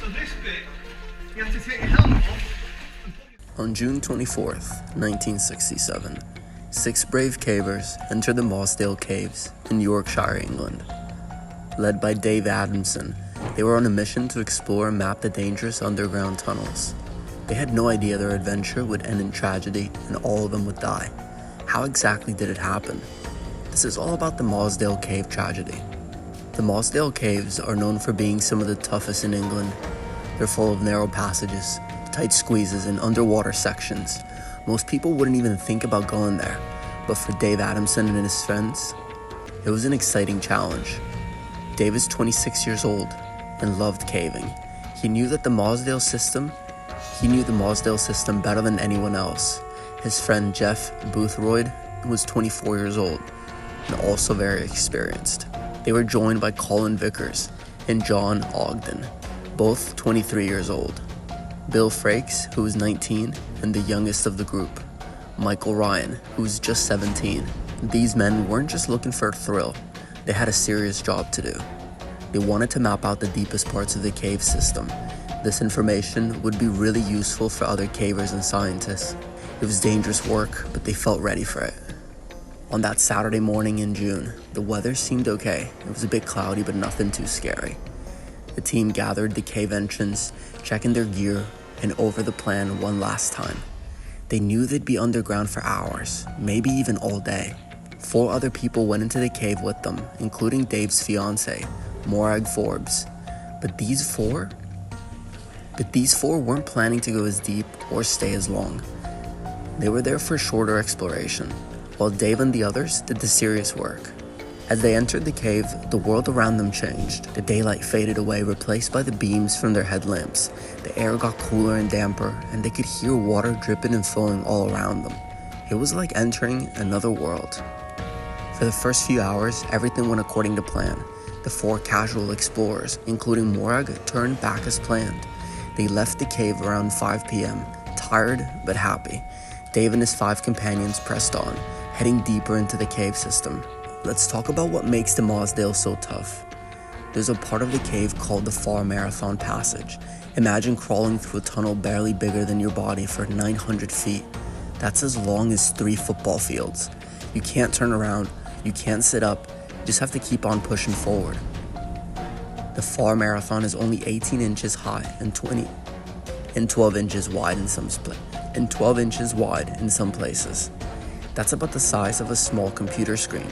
So this bit, you have to take your helmet off. On June 24th, 1967, 6 brave cavers entered the Mossdale Caves in Yorkshire, England. Led by Dave Adamson, they were on a mission to explore and map the dangerous underground tunnels. They had no idea their adventure would end in tragedy and all of them would die. How exactly did it happen? This is all about the Mossdale Cave tragedy. The Mossdale Caves are known for being some of the toughest in England. They're full of narrow passages, tight squeezes, and underwater sections. Most people wouldn't even think about going there, but for Dave Adamson and his friends, it was an exciting challenge. Dave is 26 years old and loved caving. He knew the Mossdale system better than anyone else. His friend Jeff Boothroyd was 24 years old and also very experienced. They were joined by Colin Vickers and John Ogden, both 23 years old. Bill Frakes, who was 19 and the youngest of the group. Michael Ryan, who was just 17. These men weren't just looking for a thrill, they had a serious job to do. They wanted to map out the deepest parts of the cave system. This information would be really useful for other cavers and scientists. It was dangerous work, but they felt ready for it. On that Saturday morning in June, the weather seemed okay. It was a bit cloudy, but nothing too scary. The team gathered the cave entrance, checking their gear, and over the plan one last time. They knew they'd be underground for hours, maybe even all day. 4 other people went into the cave with them, including Dave's fiancée, Morag Forbes. But these four weren't planning to go as deep or stay as long. They were there for shorter exploration, while Dave and the others did the serious work. As they entered the cave, the world around them changed. The daylight faded away, replaced by the beams from their headlamps. The air got cooler and damper, and they could hear water dripping and flowing all around them. It was like entering another world. For the first few hours, everything went according to plan. The 4 casual explorers, including Morag, turned back as planned. They left the cave around 5 p.m., tired but happy. Dave and his 5 companions pressed on, heading deeper into the cave system. Let's talk about what makes the Mossdale so tough. There's a part of the cave called the Far Marathon Passage. Imagine crawling through a tunnel barely bigger than your body for 900 feet. That's as long as 3 football fields. You can't turn around, you can't sit up, you just have to keep on pushing forward. The Far Marathon is only 18 inches high and 12 inches wide in some places. That's about the size of a small computer screen.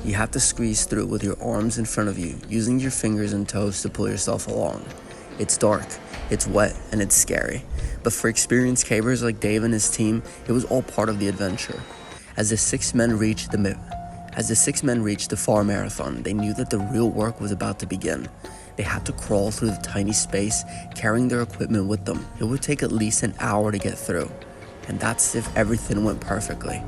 You have to squeeze through with your arms in front of you, using your fingers and toes to pull yourself along. It's dark, it's wet, and it's scary. But for experienced cavers like Dave and his team, it was all part of the adventure. As the 6 men reached the Far Marathon, they knew that the real work was about to begin. They had to crawl through the tiny space, carrying their equipment with them. It would take at least an hour to get through, and that's if everything went perfectly.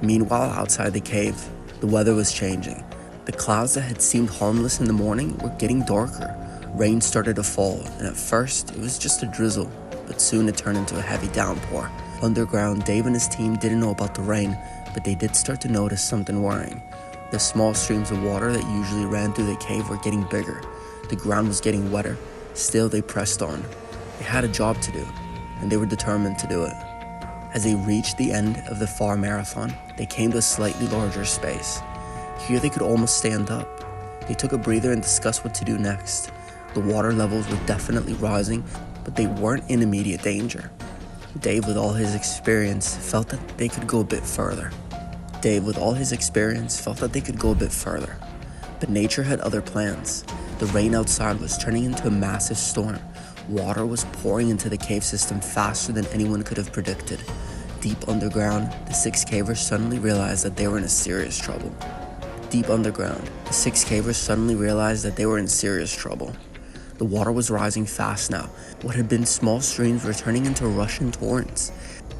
Meanwhile, outside the cave, the weather was changing. The clouds that had seemed harmless in the morning were getting darker. Rain started to fall, and at first, it was just a drizzle, but soon it turned into a heavy downpour. Underground, Dave and his team didn't know about the rain, but they did start to notice something worrying. The small streams of water that usually ran through the cave were getting bigger. The ground was getting wetter. Still, they pressed on. They had a job to do, and they were determined to do it. As they reached the end of the Far Marathon, they came to a slightly larger space. Here they could almost stand up. They took a breather and discussed what to do next. The water levels were definitely rising, but they weren't in immediate danger. Dave, with all his experience, felt that they could go a bit further. But nature had other plans. The rain outside was turning into a massive storm. Water was pouring into the cave system faster than anyone could have predicted. Deep underground, the 6 cavers suddenly realized that they were in serious trouble. The water was rising fast now. What had been small streams were turning into rushing torrents.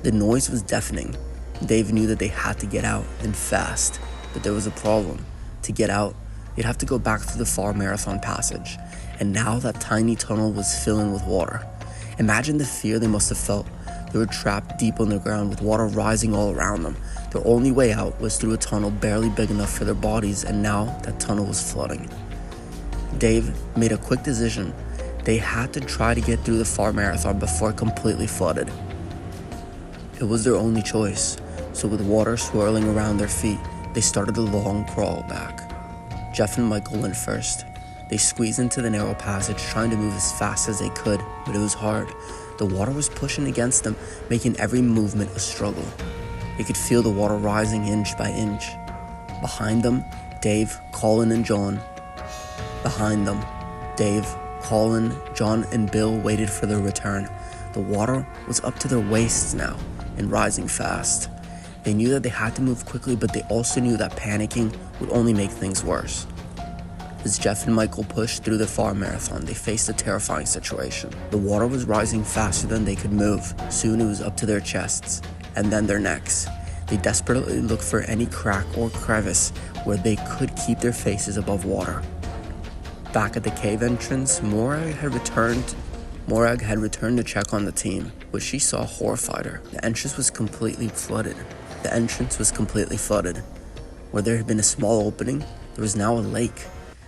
The noise was deafening. Dave knew that they had to get out, and fast. But there was a problem. To get out, they'd have to go back through the Far Marathon Passage. And now that tiny tunnel was filling with water. Imagine the fear they must have felt. They were trapped deep underground with water rising all around them. Their only way out was through a tunnel barely big enough for their bodies, and now that tunnel was flooding. Dave made a quick decision. They had to try to get through the far marathon before it completely flooded. It was their only choice, so with water swirling around their feet, they started the long crawl back. Jeff and Michael went first. They squeezed into the narrow passage, trying to move as fast as they could, but it was hard. The water was pushing against them, making every movement a struggle. They could feel the water rising inch by inch. Behind them, Dave, Colin, and John. Behind them, Dave, Colin, John, and Bill waited for their return. The water was up to their waists now and rising fast. They knew that they had to move quickly, but they also knew that panicking would only make things worse. As Jeff and Michael pushed through the far marathon, they faced a terrifying situation. The water was rising faster than they could move. Soon it was up to their chests, and then their necks. They desperately looked for any crack or crevice where they could keep their faces above water. Back at the cave entrance, Morag had returned to check on the team, but she saw horrified her. The entrance was completely flooded. Where there had been a small opening, there was now a lake.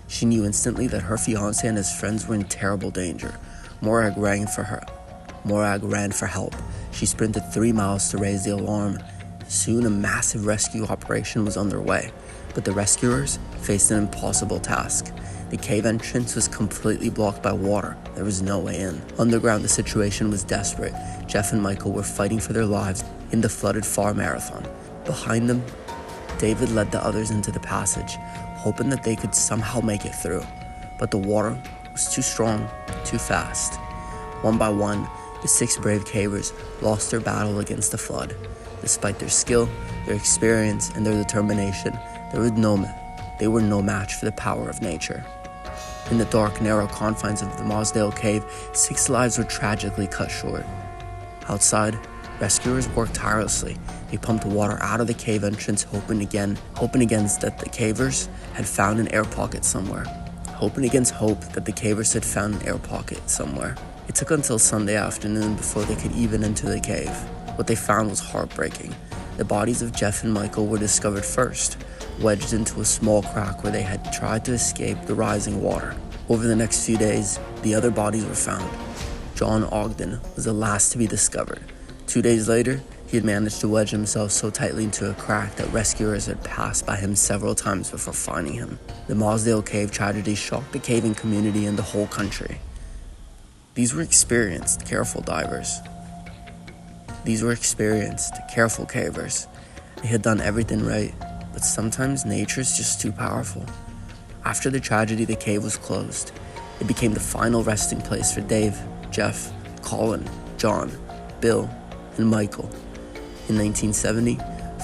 She knew instantly that her fiancé and his friends were in terrible danger. Morag ran for help. She sprinted 3 miles to raise the alarm. Soon a massive rescue operation was underway, but the rescuers faced an impossible task. The cave entrance was completely blocked by water. There was no way in. Underground, the situation was desperate. Jeff and Michael were fighting for their lives in the flooded far marathon. Behind them, David led the others into the passage, hoping that they could somehow make it through. But the water was too strong, too fast. One by one, the 6 brave cavers lost their battle against the flood. Despite their skill, their experience, and their determination, they were no match for the power of nature. In the dark, narrow confines of the Mossdale cave, 6 lives were tragically cut short. Outside, rescuers worked tirelessly. They pumped water out of the cave entrance, hoping against that the cavers had found an air pocket somewhere. It took until Sunday afternoon before they could even enter the cave. What they found was heartbreaking. The bodies of Jeff and Michael were discovered first, wedged into a small crack where they had tried to escape the rising water. Over the next few days, the other bodies were found. John Ogden was the last to be discovered. 2 days later, he had managed to wedge himself so tightly into a crack that rescuers had passed by him several times before finding him. The Mossdale cave tragedy shocked the caving community and the whole country. These were experienced, careful cavers. They had done everything right, but sometimes nature is just too powerful. After the tragedy, the cave was closed. It became the final resting place for Dave, Jeff, Colin, John, Bill, and Michael. In 1970,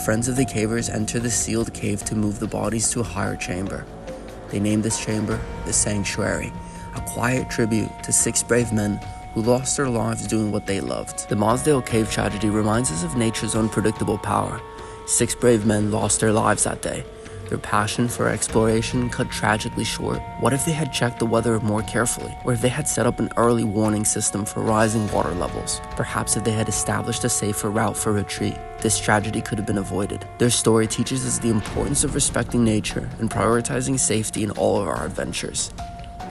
friends of the cavers entered the sealed cave to move the bodies to a higher chamber. They named this chamber the Sanctuary, a quiet tribute to 6 brave men who lost their lives doing what they loved. The Mossdale cave tragedy reminds us of nature's unpredictable power. 6 brave men lost their lives that day. Their passion for exploration cut tragically short. What if they had checked the weather more carefully? Or if they had set up an early warning system for rising water levels? Perhaps if they had established a safer route for retreat, this tragedy could have been avoided. Their story teaches us the importance of respecting nature and prioritizing safety in all of our adventures.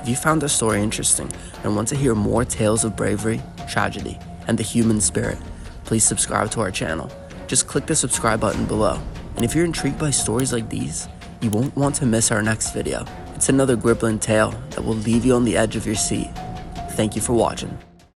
If you found this story interesting and want to hear more tales of bravery, tragedy, and the human spirit, please subscribe to our channel. Just click the subscribe button below. And if you're intrigued by stories like these, you won't want to miss our next video. It's another gripping tale that will leave you on the edge of your seat. Thank you for watching.